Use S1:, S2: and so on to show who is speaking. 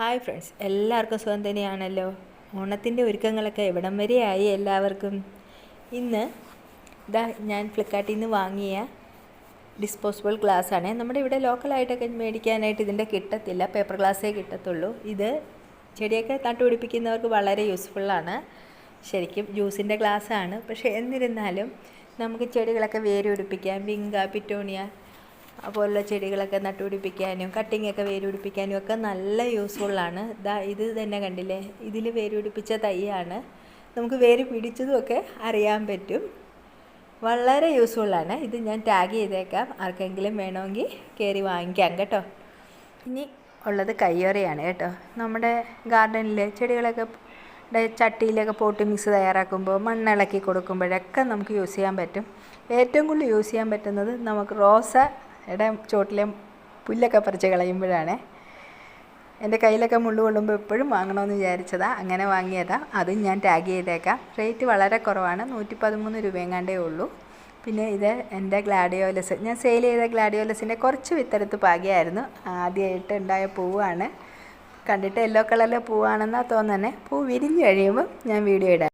S1: Hi friends, എല്ലാവർക്കും സുഖം തന്നെയാണല്ലോ. ഓണത്തിൻ്റെ ഒരുക്കങ്ങളൊക്കെ എവിടം വരെയായി എല്ലാവർക്കും. ഇന്ന് ഞാൻ ഫ്ലിപ്കാർട്ടിൽ നിന്ന് വാങ്ങിയ ഡിസ്പോസിബിൾ ഗ്ലാസ്സാണ്. നമ്മുടെ ഇവിടെ ലോക്കലായിട്ടൊക്കെ മേടിക്കാനായിട്ട് ഇതിൻ്റെ കിട്ടത്തില്ല, പേപ്പർ ഗ്ലാസ്സേ കിട്ടത്തുള്ളൂ. ഇത് ചെടിയൊക്കെ നട്ടുപിടിപ്പിക്കുന്നവർക്ക് വളരെ യൂസ്ഫുള്ളാണ്. ശരിക്കും ജ്യൂസിൻ്റെ ഗ്ലാസ്സാണ്, പക്ഷേ എന്നിരുന്നാലും നമുക്ക് ചെടികളൊക്കെ വേരുപിടിപ്പിക്കാൻ, വിങ്ക, പിറ്റോണിയ പോലുള്ള ചെടികളൊക്കെ നട്ടുപിടിപ്പിക്കാനും കട്ടിങ്ങൊക്കെ വേരുപിടിപ്പിക്കാനും ഒക്കെ നല്ല യൂസ്ഫുള്ളാണ്. ഇത് തന്നെ കണ്ടില്ലേ, ഇതിൽ വേരുപിടിപ്പിച്ച തൈയാണ്. നമുക്ക് വേര് പിടിച്ചതുമൊക്കെ അറിയാൻ പറ്റും. വളരെ യൂസ്ഫുള്ളാണ്. ഇത് ഞാൻ ടാഗ് ചെയ്തേക്കാം, ആർക്കെങ്കിലും വേണമെങ്കിൽ കയറി വാങ്ങിക്കാം കേട്ടോ. ഇനി ഉള്ളത് കയ്യോറയാണ് കേട്ടോ. നമ്മുടെ ഗാർഡനിൽ ചെടികളൊക്കെ ചട്ടിയിലൊക്കെ പോട്ട് മിക്സ് തയ്യാറാക്കുമ്പോൾ മണ്ണിളക്കി കൊടുക്കുമ്പോഴൊക്കെ നമുക്ക് യൂസ് ചെയ്യാൻ പറ്റും. ഏറ്റവും കൂടുതൽ യൂസ് ചെയ്യാൻ പറ്റുന്നത് നമുക്ക് റോസയുടെ ചോട്ടിലെ പുല്ലൊക്കെ പറിച്ച് കളയുമ്പോഴാണ്. എൻ്റെ കയ്യിലൊക്കെ മുള്ളു കൊള്ളുമ്പോൾ എപ്പോഴും വാങ്ങണമെന്ന് വിചാരിച്ചതാണ്, അങ്ങനെ വാങ്ങിയതാണ്. അതും ഞാൻ ടാഗ് ചെയ്തേക്കാം. റേറ്റ് വളരെ കുറവാണ്, 113 രൂപയെങ്ങാണ്ടേ ഉള്ളൂ. പിന്നെ ഇത് എൻ്റെ ഗ്ലാഡിയോലസ്, ഞാൻ സെയിൽ ചെയ്ത ഗ്ലാഡിയോലസിൻ്റെ കുറച്ച് വിത്തെടുത്ത് പാകിയായിരുന്നു. ആദ്യമായിട്ട് ഉണ്ടായ പൂവാണ്. കണ്ടിട്ട് യെല്ലോ കളറിലെ പൂവാണെന്നാണ് തോന്നുന്നത്. പൂ വിരിഞ്ഞ് കഴിയുമ്പോൾ ഞാൻ വീഡിയോ ഇടാം.